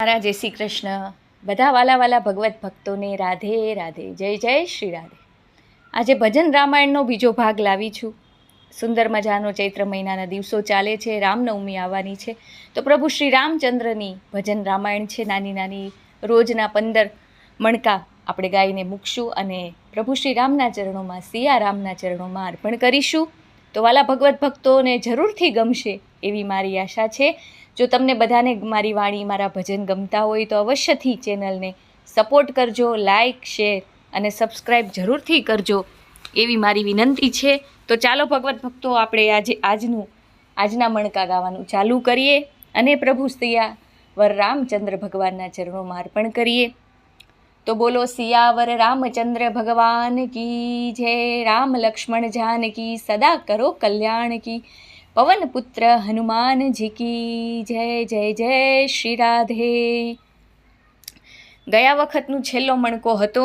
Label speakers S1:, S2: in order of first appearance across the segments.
S1: મારા જય શ્રી કૃષ્ણ. બધા વાલા વાલા ભગવત ભક્તોને રાધે રાધે, જય જય શ્રી રાધે. આજે ભજન રામાયણનો બીજો ભાગ લાવી છું. સુંદર મજાનો ચૈત્ર મહિનાના દિવસો ચાલે છે, રામનવમી આવવાની છે, તો પ્રભુ શ્રી રામચંદ્રની ભજન રામાયણ છે. નાની નાની રોજના 15 મણકા આપણે ગાઈને મૂકશું અને પ્રભુ શ્રી રામના ચરણોમાં, સિયારામના ચરણોમાં અર્પણ કરીશું. તો વાલા ભગવત ભક્તોને જરૂરથી ગમશે એવી મારી આશા છે. જો તમને બધાને મારી વાણી, મારા ભજન ગમતા હોય તો અવશ્યથી ચેનલને સપોર્ટ કરજો, લાઇક, શેર અને સબસ્ક્રાઈબ જરૂરથી કરજો એવી મારી વિનંતી છે. તો ચાલો ભગવત ભક્તો, આપણે આજના મણકા ગાવાનું ચાલુ કરીએ અને પ્રભુ સિયાવર રામચંદ્ર ભગવાનના ચરણોમાં અર્પણ કરીએ. તો બોલો સિયાવર રામચંદ્ર ભગવાન કી જય. રામ લક્ષ્મણ જાનકી સદા કરો કલ્યાણ કી. પવન પુત્ર હનુમાનજી કી જય. જય જય શ્રી રાધે. ગયા વખતનું છેલ્લો મણકો હતો.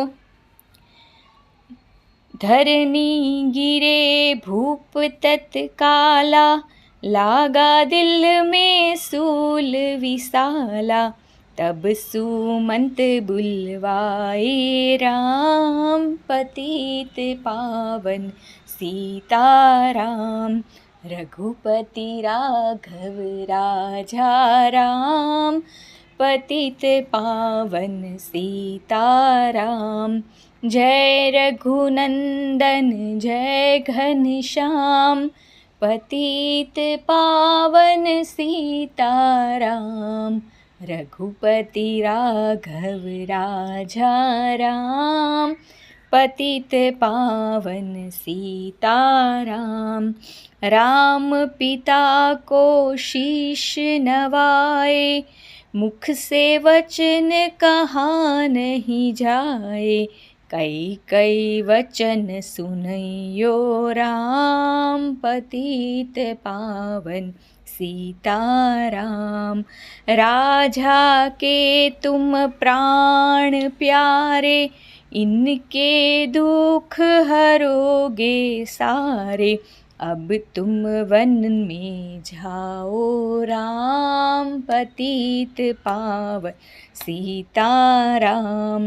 S1: ધરની ગીરે ભૂપ તત્કાલા, લાગા દિલ में सूल विसाला, तब सुमंत बुलवाए राम, पतित पावन सीताराम, रघुपति राघव राजा राम, पतित पावन सीताराम. जय रघुनंदन जय घनश्याम, पतित पावन सीताराम, रघुपति राघव राजा राम, पतित पावन सीताराम. राम पिता को शीश नवाए, मुख से वचन कहा नहीं जाए, कई कई वचन सुनयो राम, पतित पावन सीताराम. राजा के तुम प्राण प्यारे, इनके दुख हरोगे सारे, अब तुम वन में जाओ राम, पतित पावन सीताराम.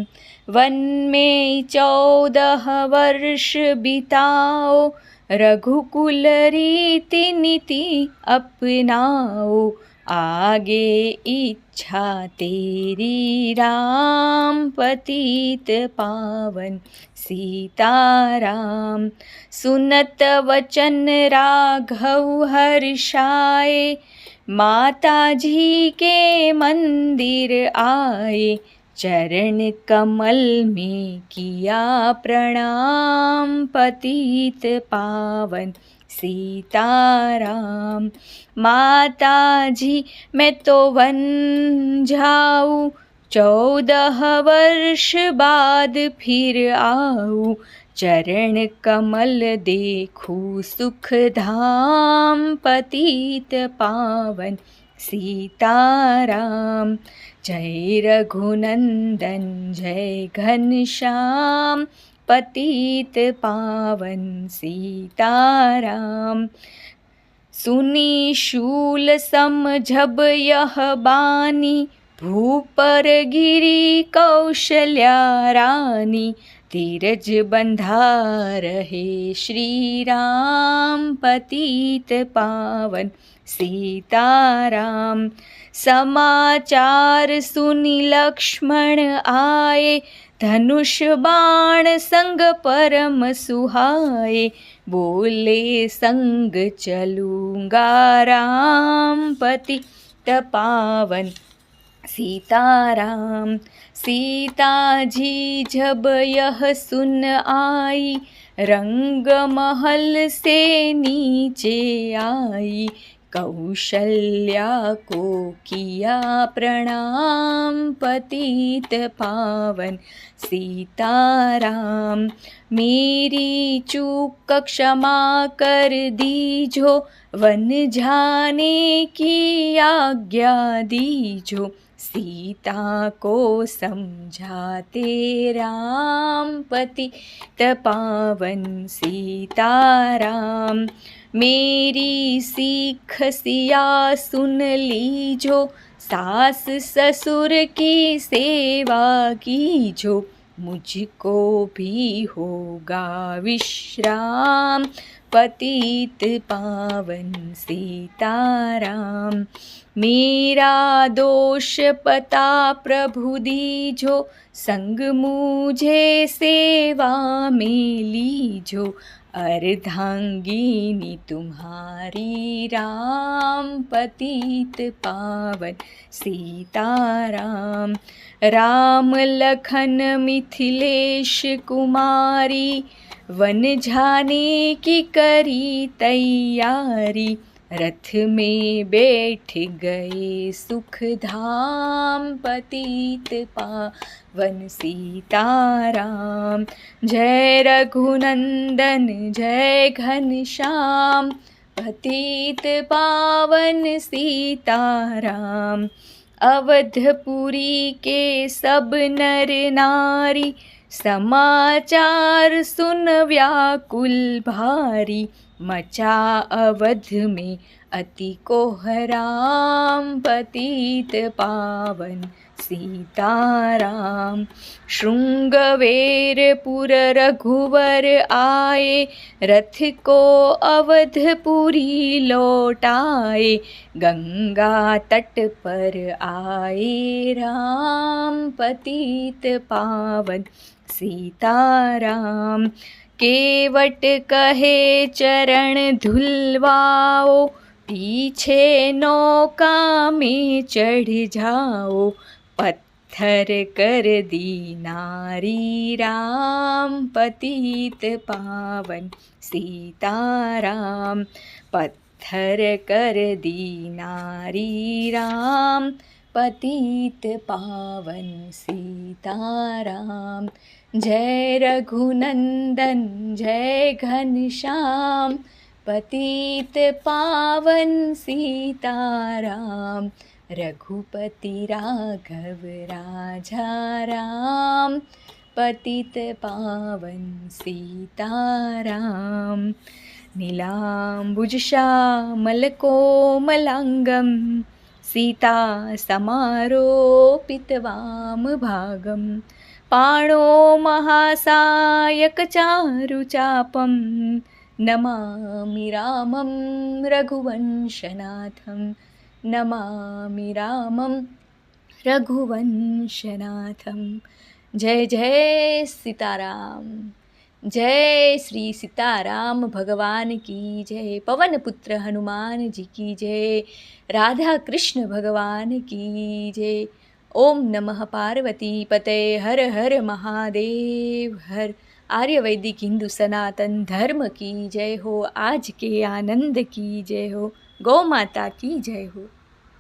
S1: वन में 14 वर्ष बिताओ, रघुकुल रीति नीति अपनाओ, आगे इच्छा तेरी राम, पतित पावन सीताराम. सुनत वचन राघव हर्षाए, माता जी के मंदिर आए, चरण कमल में किया प्रणाम, पतित पावन सीताराम. माता जी मैं तो वन जाऊँ, 14 वर्ष बाद फिर आऊँ, चरण कमल देखूँ सुख धाम, पतित पावन सीताराम. जय रघुनंदन जय घनश्याम, पतित पावन सीताराम. सुनी शूल समझब यह बानी, भूपर गिरी कौशल्या रानी, धीरज बंधा रहे श्री राम, पतित पावन सीताराम. समाचार सुनी लक्ष्मण आए, धनुष बाण संग परम सुहाए, बोले संग चलूंगा राम, पतित पावन सीताराम. सीता जी जब यह सुन आई, रंग महल से नीचे आई, कौशल्या को किया प्रणाम, पतित पावन सीताराम. मेरी चूक क्षमा कर दीजो, वन जाने की आज्ञा दीजो, सीता को समझाते राम, पतित पावन सीताराम. मेरी सीख सिया सुन लीजो, सास ससुर की सेवा कीजो, मुझको भी होगा विश्राम। पतित पावन सीताराम। मेरा दोष पता प्रभु दीजो, संग मुझे सेवा में लीजो। अर्धांगिनी तुम्हारी राम, पतित पावन सीताराम। राम लखन मिथिलेश कुमारी, वन जाने की करी तैयारी। रथ में बैठ गए सुख धाम, पतित पावन सीताराम। जय रघुनंदन जय घनश्याम, पतित पावन सीताराम। अवधपुरी के सब नर नारी, समाचार सुन व्याकुल भारी। मचा अवध में अति कोहराम, पतित पावन सीताराम। शृंगवेरपुर रघुवर आए, रथ को अवधपुरी लौटाए। गंगा तट पर आए राम, पतित पावन सीताराम। केवट कहे चरण धुलवाओ, पीछे नौका में चढ़ जाओ। पत्थर कर दी नारी राम, पतित पावन सीताराम। पत्थर कर दी नारी राम, पतित पावन सीताराम। जय रघुनंदन जय घनश्याम, पतित पावन सीताराम। रघुपति राघव राजा राम, पतित पावन सीताराम। नीलाम्बुज श्यामल कोमलांगं, सीता समारोपित वामभागं। पाणो महासायक चारुचापं, नमामि रामं रघुवंशनाथं। नमामि रामं रघुवंशनाथं। जय जय सीताराम। जय श्री सीताराम भगवान की जय। पवन पुत्र हनुमान जी की जय। राधा कृष्ण भगवान की जय। ओम नमः पार्वती पते हर हर महादेव हर। आर्य वैदिक हिंदू सनातन धर्म की जय हो। आज के आनंद की जय हो। गौ माता की जय हो।